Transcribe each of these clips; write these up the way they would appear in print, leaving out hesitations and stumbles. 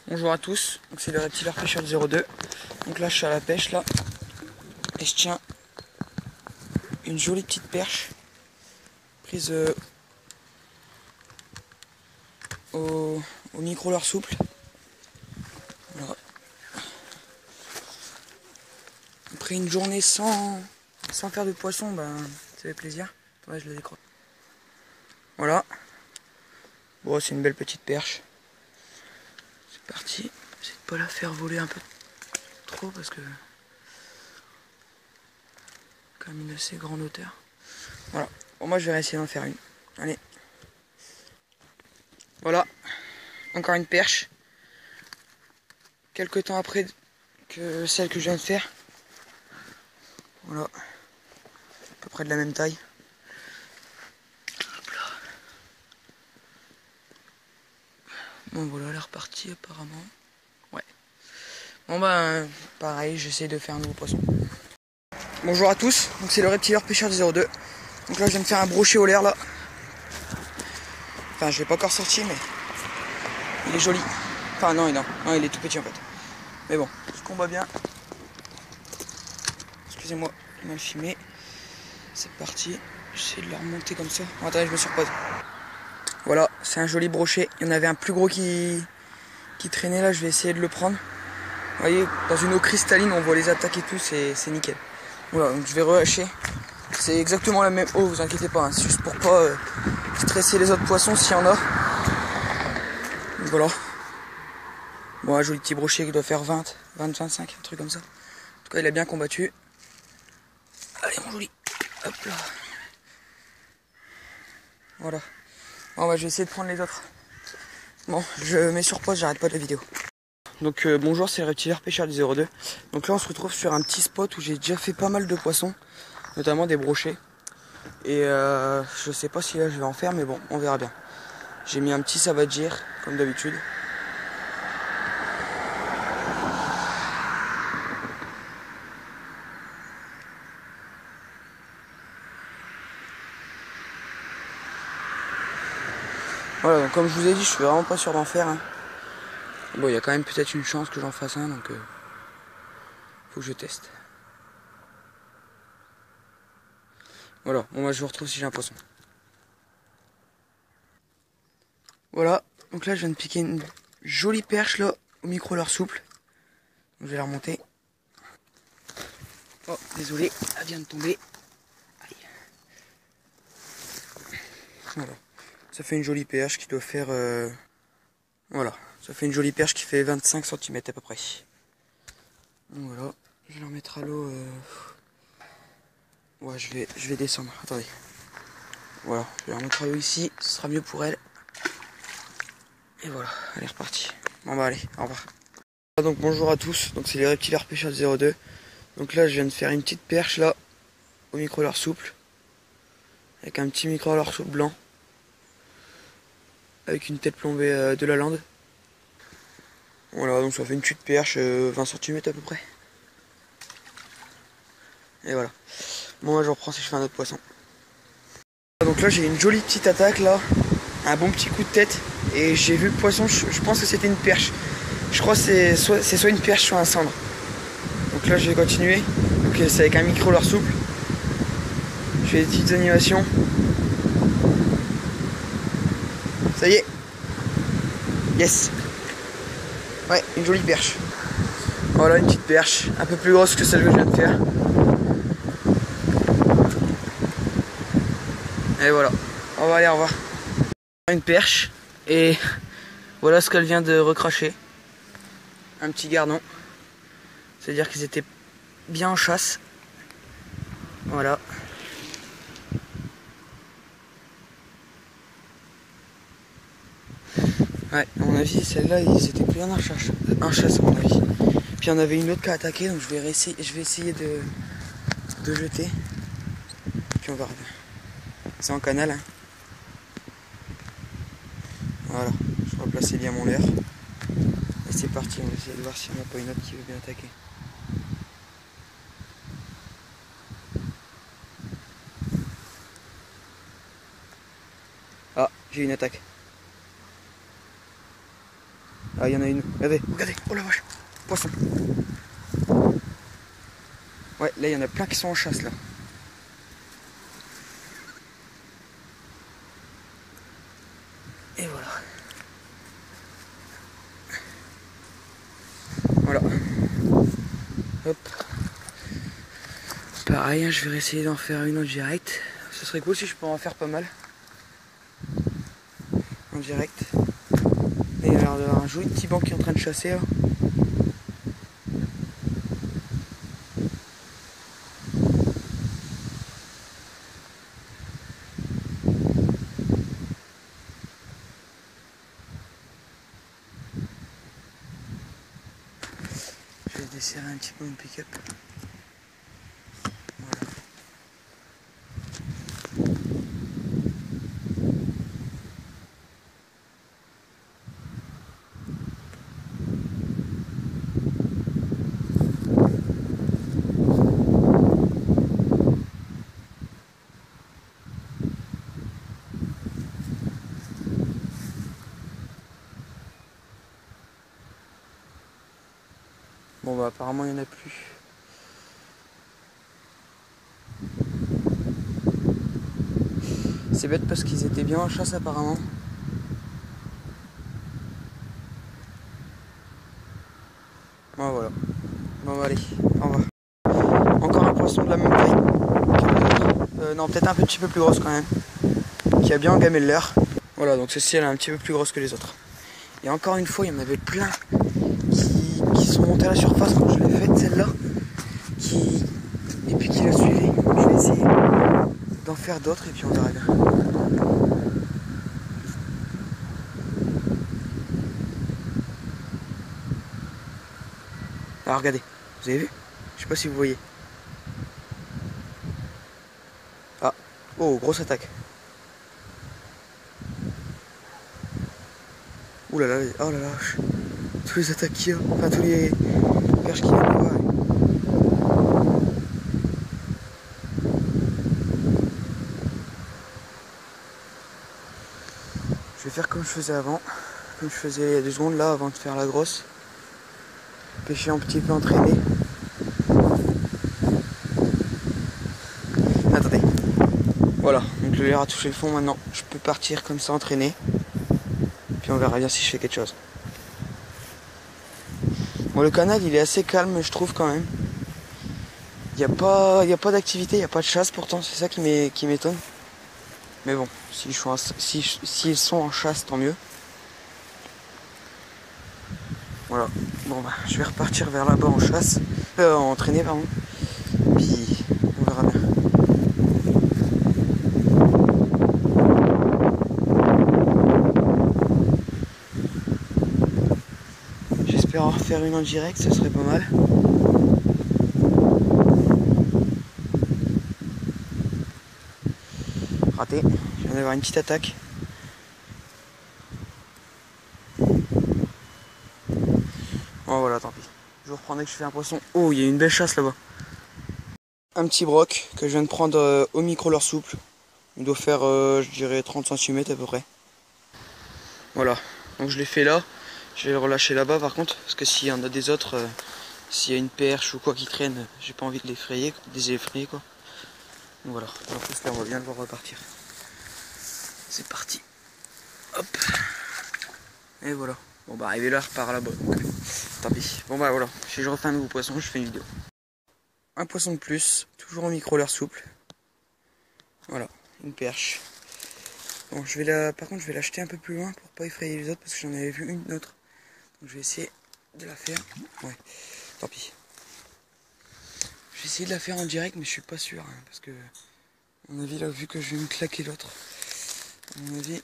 Bonjour à tous, donc c'est le reptileur pêcheur du 02. Donc là je suis à la pêche là et je tiens une jolie petite perche prise au micro-leurre souple. Voilà. Après une journée sans faire de poisson, ben ça fait plaisir. Attendez, je la décroche. Voilà. Bon, c'est une belle petite perche. C'est parti. J'essaie de pas la faire voler un peu trop parce que quand même une assez grande hauteur. Voilà. Bon, moi je vais essayer d'en faire une. Allez. Voilà. Encore une perche. Quelques temps après que celle que je viens de faire. Voilà. À peu près de la même taille. Hop là. Bon voilà, elle est repartie apparemment. Ouais. Bon ben, pareil, j'essaie de faire un nouveau poisson. Bonjour à tous, donc c'est le reptileur pêcheur du 02. Donc là je viens de faire un brochet au l'air là. Enfin je l'ai pas encore sorti mais il est joli. Enfin non, il est tout petit en fait. Mais bon, il combat bien. Excusez-moi, mal filmé. C'est parti. J'essaie de la remonter comme ça. Bon, attendez, je me surpose. Voilà, c'est un joli brochet. Il y en avait un plus gros qui traînait là, je vais essayer de le prendre. Vous voyez, dans une eau cristalline, on voit les attaques et tout, c'est nickel. Voilà, donc je vais relâcher. C'est exactement la même eau, vous inquiétez pas. Hein. C'est juste pour pas stresser les autres poissons s'il y en a. Donc voilà. Bon, un joli petit brochet qui doit faire 20, 25, un truc comme ça. En tout cas, il a bien combattu. Allez, mon joli. Hop là. Voilà. Bon, bah, je vais essayer de prendre les autres. Bon, je mets sur pause, j'arrête pas la vidéo. Donc bonjour, c'est le reptileur pêcheur du 02. Donc là on se retrouve sur un petit spot où j'ai déjà fait pas mal de poissons, notamment des brochets. Et je sais pas si là je vais en faire, mais bon, on verra bien. J'ai mis un petit savagir, comme d'habitude. Voilà, donc comme je vous ai dit, je suis vraiment pas sûr d'en faire. Hein. Bon, il y a quand même peut-être une chance que j'en fasse un, donc faut que je teste. Voilà, bon moi je vous retrouve si j'ai un poisson. Voilà, donc là je viens de piquer une jolie perche là, au micro-leurre souple. Donc, je vais la remonter. Oh, désolé, elle vient de tomber. Aïe. Voilà, ça fait une jolie perche qui doit faire... Voilà, ça fait une jolie perche qui fait 25 cm à peu près. Donc voilà, je vais la remettre à l'eau. Ouais, je vais descendre, attendez. Voilà, je vais la remettre à l'eau ici, ce sera mieux pour elle. Et voilà, elle est repartie. Bon bah allez, au revoir. Donc bonjour à tous, donc c'est les reptileurs pêcheurs 02. Donc là je viens de faire une petite perche là, au micro-leurre souple. Avec un petit micro-leurre souple blanc. Avec une tête plombée de la lande. Voilà, donc ça fait une petite perche, 20 cm à peu près. Et voilà. Bon, moi je reprends si je fais un autre poisson. Donc là j'ai une jolie petite attaque là, un bon petit coup de tête. Et j'ai vu le poisson, je pense que c'était une perche. Je crois que c'est soit une perche, soit un cendre. Donc là je vais continuer. Donc c'est avec un micro-leurre souple. Je fais des petites animations. Ça y est. Yes. Ouais, une jolie perche. Voilà une petite perche, un peu plus grosse que celle que je viens de faire. Et voilà, on va aller au revoir. Une perche, et voilà ce qu'elle vient de recracher. Un petit gardon. C'est-à-dire qu'ils étaient bien en chasse. Voilà. Ouais, à mon avis, celle-là, ils étaient bien en chasse à mon avis. Puis il y en avait une autre qui a attaqué, donc je vais essayer de jeter. Puis on verra bien. C'est en canal, hein. Voilà, je vais replacer bien mon leurre. Et c'est parti, on va essayer de voir s'il n'y en a pas une autre qui veut bien attaquer. Ah, j'ai une attaque. Ah, il y en a une. Regardez, regardez. Oh la vache. Poisson. Ouais, là, il y en a plein qui sont en chasse, là. Et voilà. Voilà. Hop. Pareil, hein, je vais essayer d'en faire une en direct. Ce serait cool si je peux en faire pas mal. En direct. Et il y a l'air d'avoir un joli petit banc qui est en train de chasser là. Je vais desserrer un petit peu mon pick-up. Voilà. Bon bah apparemment il n'y en a plus. C'est bête parce qu'ils étaient bien en chasse apparemment. Bon voilà. Bon bah allez, au revoir. Encore un poisson de la même taille que les autres. Non, peut-être un petit peu plus grosse quand même. Qui a bien engamé l'air. Voilà, donc celle-ci elle est un petit peu plus grosse que les autres. Et encore une fois, il y en avait plein qui sont montés à la surface quand je l'ai faite celle-là. Et puis qui l'a suivi. Je vais essayer d'en faire d'autres et puis on verra bien. Alors regardez, vous avez vu? Je sais pas si vous voyez. Ah, oh, grosse attaque. Ouh là là, oh là là, tous les attaques qu'il y a, enfin tous les perches qu'il y a. Ouais. Je vais faire comme je faisais avant, comme je faisais il y a 2 secondes là avant de faire la grosse. Pêcher un petit peu entraîné. Attendez. Voilà, donc le leurre a touché le fond maintenant. Je peux partir comme ça entraîner. Puis on verra bien si je fais quelque chose. Bon, le canal il est assez calme je trouve quand même. Il n'y a pas d'activité, il n'y a pas de chasse pourtant, c'est ça qui m'étonne. Mais bon, s'ils sont en chasse, tant mieux. Voilà, bon bah je vais repartir vers là-bas en chasse, en traînée pardon. Puis on verra bien. J'espère en refaire une en direct, ce serait pas mal. Raté, je viens d'avoir une petite attaque. Oh voilà, tant pis. Je vous reprendrai que je fais un poisson. Oh, il y a une belle chasse là-bas. Un petit broc que je viens de prendre au micro-leurre souple. Il doit faire, je dirais, 30 cm à peu près. Voilà, donc je l'ai fait là. Je vais le relâcher là-bas par contre, parce que s'il y en a des autres, s'il y a une perche ou quoi qui traîne, j'ai pas envie de l'effrayer, quoi. Donc voilà, en plus là on va bien le voir repartir. C'est parti. Hop. Et voilà. Bon bah arrivé là, je repars là-bas. Tant pis. Bon bah voilà, si je refais un nouveau poisson, je fais une vidéo. Un poisson de plus, toujours en micro-leurre souple. Voilà, une perche. Bon, par contre je vais l'acheter un peu plus loin pour pas effrayer les autres parce que j'en avais vu une autre. Donc je vais essayer de la faire. Ouais, tant pis. Je vais essayer de la faire en direct mais je suis pas sûr hein, parce que à mon avis là vu que je vais me claquer l'autre. À mon avis.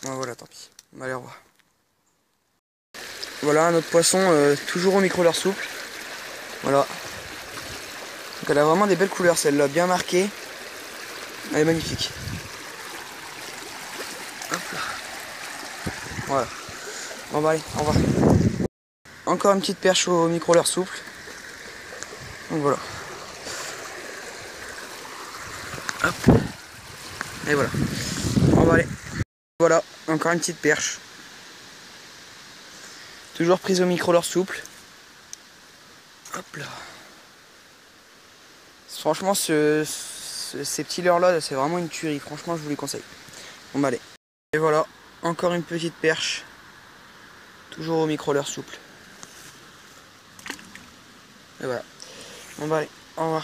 Bon, voilà, tant pis. On va aller revoir. Voilà un autre poisson, toujours au micro-leurre souple. Voilà. Donc elle a vraiment des belles couleurs celle-là, bien marquée. Elle est magnifique. Hop là. Voilà. Bon bah allez, au revoir. Encore une petite perche au micro-leurre souple. Donc voilà. Hop. Et voilà. On va aller. Voilà, encore une petite perche. Toujours prise au micro-leurre souple. Hop là. Franchement, ces petits leurres là, c'est vraiment une tuerie. Franchement, je vous les conseille. On va aller. Et voilà, encore une petite perche. Toujours au micro-leurre souple. Et voilà. On va aller. Au revoir.